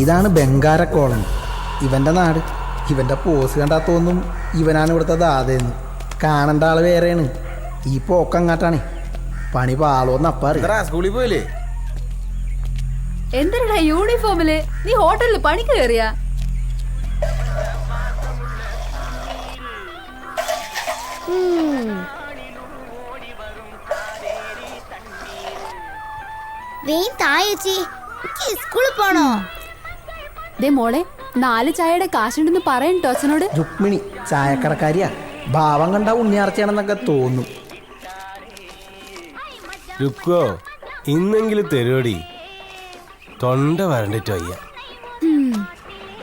ഇതാണ് ബംഗാര കോളനി, ഇവൻ്റെ നാട്. ഇവൻ്റെ പോസ് കണ്ടാൽ തോന്നും ഇവനാണ് ഇവിടുത്തെ ദാതയെന്ന്. കാണേണ്ട ആൾ വേറെയാണ്. ഈ പോക്കങ്ങാട്ടാണ്. പണി പാളോന്ന് അപ്പാറ്. സ്കൂളിൽ പോയില്ലേ? എന്തിനാ യൂണിഫോമില്? നീ ഹോട്ടലിൽ പണിക്ക് കയറിയാ? സ്കൂളിൽ പോണോ? ദേ മോളെ, 4 ചായയുടെ കാശുണ്ടെന്ന് പറയട്ടോ അച്ഛനോട്. രുക്മിണി ചായക്കടക്കാരിയാ. ഭാവം കണ്ട ഉണ്ണിയാർച്ചയാണെന്നൊക്കെ തോന്നും. രുക്കോ, ഇന്നെങ്കിലും തരുവടി. തൊണ്ട വരണ്ടിട്ട് വയ്യ.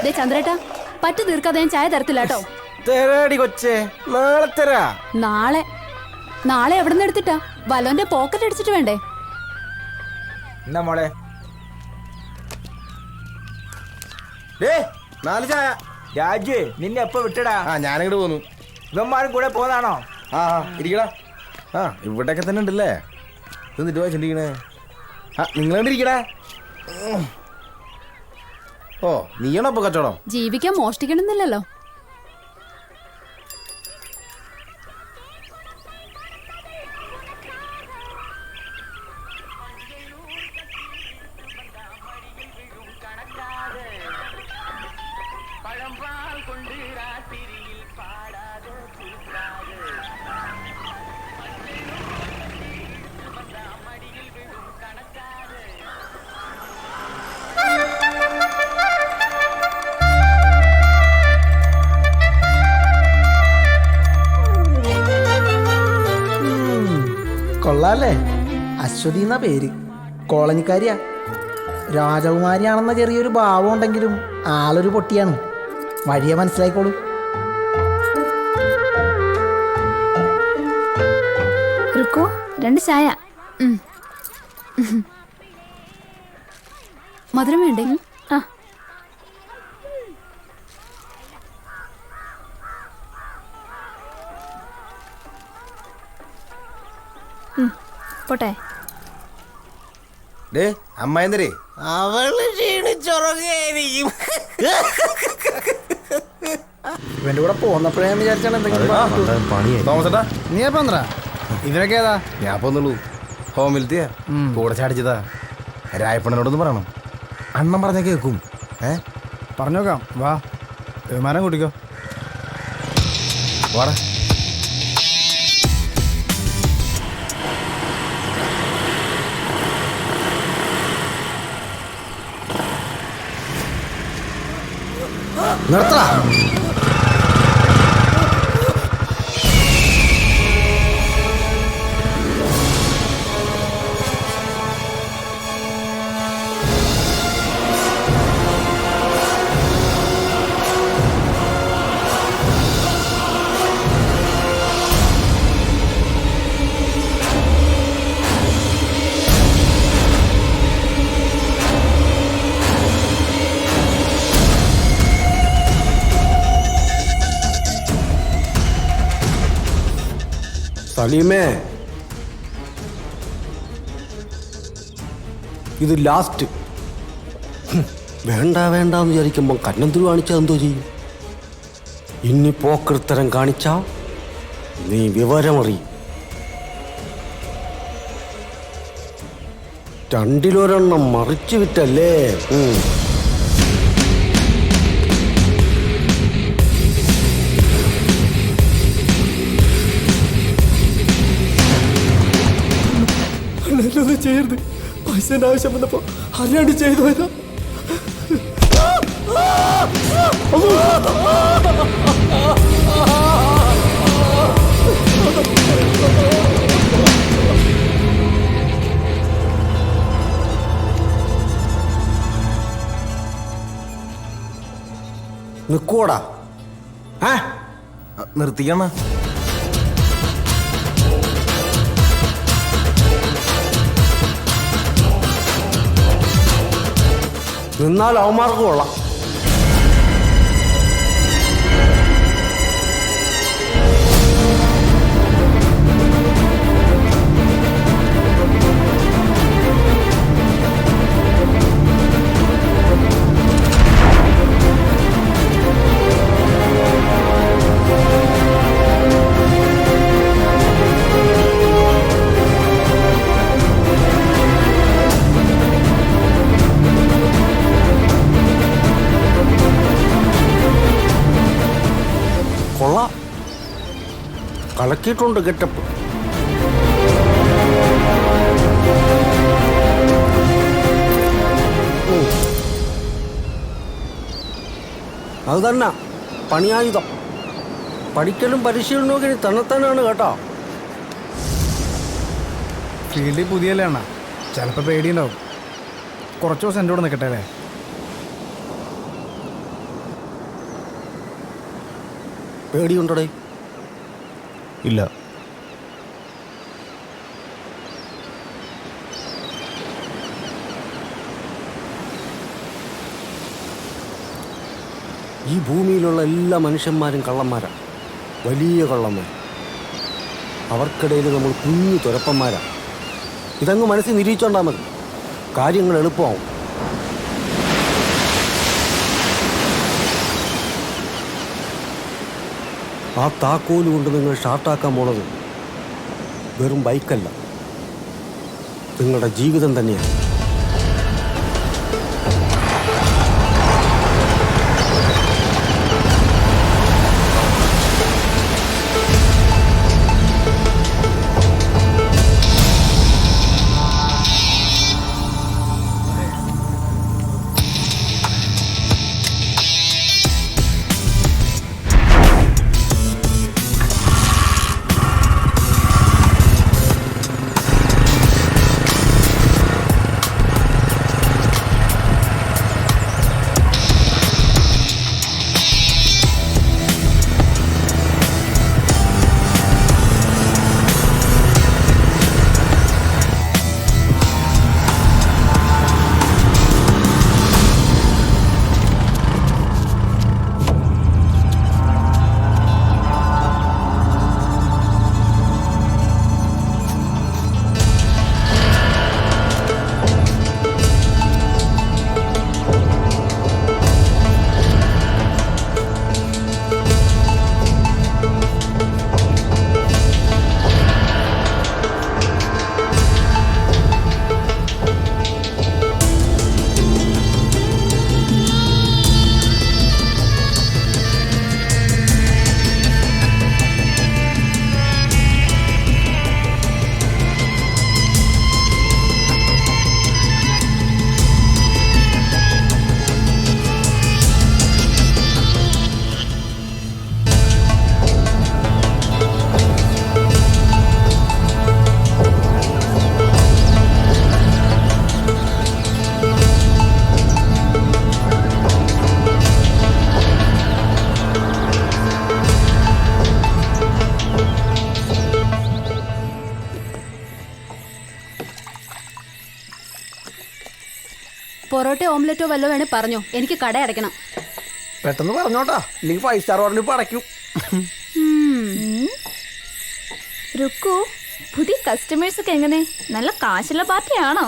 ദേ ചന്ദ്രേട്ടാ, പറ്റു തീർക്കാതെ ഞാൻ ചായ തരത്തില്ല കേട്ടോ. തരാടി കൊച്ചേ, നാളെ തരാ. നാളെ എവിടെ നിന്ന് എടുത്തിട്ടാ? വലോന്റെ പോക്കറ്റ് അടിച്ചിട്ട് വേണ്ടേ? എന്നാ മോളെ, 4 ചായ. രാജു, നിന്നെ എപ്പോ വിട്ടടാ? ഞാനിങ്ങോട്ട് പോന്നു. ഇവന്മാരും കൂടെ പോന്നാണോ? ഇരിക്കടാ. ഇവിടെയൊക്കെ തന്നെ ഉണ്ടല്ലേ. എന്നിട്ട് പോയി ചിന്തിക്കണേ. നിങ്ങൾ കണ്ടിരിക്കടാ. ഓ, നീയാണോ അപ്പൊ കച്ചവടം? ജീവിക്കാൻ മോഷ്ടിക്കണമെന്നില്ലല്ലോ. കൊള്ളാല്ലേ? അശ്വതി എന്ന പേര്. കോളനിക്കാരിയാ. രാജകുമാരിയാണെന്ന ചെറിയൊരു ഭാവം ഉണ്ടെങ്കിലും ആളൊരു പൊട്ടിയാണ്. വഴിയെ മനസ്സിലായിക്കോളൂ. രുക്കോ, 2 ചായ. മധുരം വേണ്ടേ? പോട്ടെ. അമ്മ എന്തരേ? അവള് ക്ഷീണിച്ചുറങ്ങായിരിക്കും. ഇവന്റെ കൂടെ പോന്നപ്പോഴേ വിചാരിച്ചാണ് എന്തെങ്കിലും. തോമസേട്ടാ, നീ പന്ത്ര ഇവരൊക്കെ ഏതാ? ഞാൻ പോന്നുള്ളൂ. ഹോമിലത്തെയാ കൂടെ ചാടിച്ചതാ. രായപ്പണ്ണനോടൊന്ന് പറയണം. അണ്ണൻ പറഞ്ഞ കേൾക്കും. പറഞ്ഞോക്കാം. വാ, വിമാനം കൂട്ടിക്കോ. വാടാ. നിർത്തടാ. സലീമേ, ഇത് ലാസ്റ്റ്. വേണ്ട വേണ്ടെന്ന് വിചാരിക്കുമ്പോൾ കന്നന്തുരു കാണിച്ചാൽ എന്തോ ചെയ്യും? ഇനി പോക്കൃത്തരം കാണിച്ചാ നീ വിവരമറിയും. 2-1 മറിച്ചു വിട്ടല്ലേ. ചെയ്യരുത്. പൈസന്റെ ആവശ്യം വന്നപ്പോ അറിയാണ്ട് ചെയ്തു പോയതാ. നിക്കോടാ. നിർത്തിക്കണ. നിന്നാൽ അവന്മാർക്ക് കൊള്ളാം. കലക്കിയിട്ടുണ്ട് ഗെറ്റപ്പ്. അത് തന്നെ പണിയായുധം. പഠിക്കലും പരിശീലനവും ഇനി തന്നെത്താനാണ് കേട്ടോ. ഫീൽഡിൽ പുതിയല്ലേ അണ്ണ, ചിലപ്പോൾ പേടിയുണ്ടാവും. കുറച്ച് ദിവസം എൻ്റെ കൂടെ നിൽക്കട്ടെ അല്ലേ? പേടിയുണ്ടോടെ? ഇല്ല. ഈ ഭൂമിയിലുള്ള എല്ലാ മനുഷ്യന്മാരും കള്ളന്മാരാണ്, വലിയ കള്ളന്മാർ. അവർക്കിടയിൽ നമ്മൾ കുഞ്ഞു തുരപ്പന്മാരാണ്. ഇതങ്ങ് മനസ്സിൽ നിരീക്ഷണ്ടാൽ മതി, കാര്യങ്ങൾ എളുപ്പമാവും. ആ താക്കോല് കൊണ്ട് നിങ്ങൾ ഷാർട്ടാക്കാൻ പോണത് വെറും ബൈക്കല്ല, നിങ്ങളുടെ ജീവിതം തന്നെയാണ്. പൊറോട്ട ഓംലെറ്റോ വല്ലോ വേണേ പറഞ്ഞോ, എനിക്ക് കട അടയ്ക്കണം. പെട്ടെന്ന് പറഞ്ഞോട്ടാ, ഇല്ലെങ്കിൽ 5 സ്റ്റാർ ഹോട്ടലിൽ ഇപ്പോൾ അടയ്ക്കും. രുക്കു, പുതിയ കസ്റ്റമേഴ്സ് ഒക്കെ എങ്ങനെ? നല്ല കാശുള്ള പാർട്ടിയാണോ?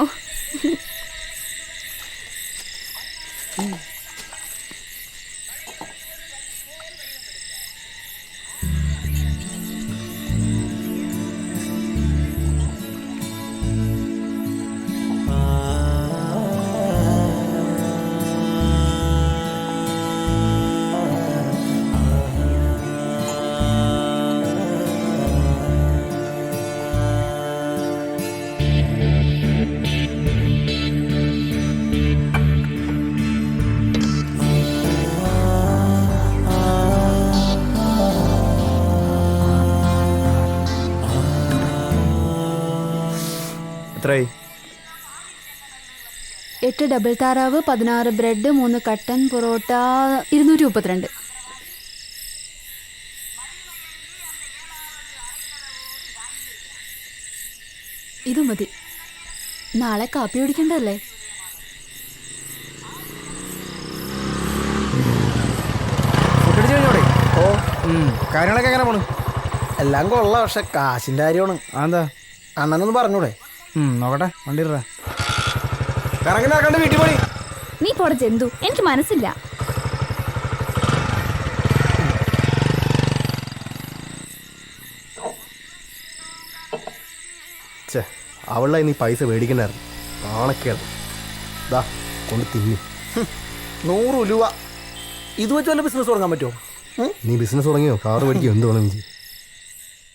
എത്രയായി? 8 ഡബിൾ താറാവ്, 16 ബ്രെഡ്, 3 കട്ടൻ പൊറോട്ട, 232. ഇത് മതി, നാളെ കാപ്പി കുടിക്കണ്ടല്ലേ? ഓ, കാര്യങ്ങളൊക്കെ എങ്ങനെ പോണു? എല്ലാം കൊള്ളാം, പക്ഷെ കാശിൻ്റെ കാര്യമാണ്. എന്താ അണ്ണനൊന്ന് പറഞ്ഞൂടെ? നോക്കട്ടെ, വണ്ടി ഇടാ. കറങ്ങി നടക്കണ്ട, വീട്ടിൽ പോണി. നീ പോടെ ജന്തു, എനിക്ക് മനസ്സില്ല. അവളെ നീ പൈസ മേടിക്കണ്ടായിരുന്നു, ആണൊക്കെയാണ്. ദാ കൊണ്ട് തിന്നി. 100 രൂപ ഇത് വെച്ച് വല്ല ബിസിനസ് തുടങ്ങാൻ പറ്റുമോ? നീ ബിസിനസ് തുടങ്ങിയോ? കാറ് മേടിക്കോ? എന്ത് വേണം?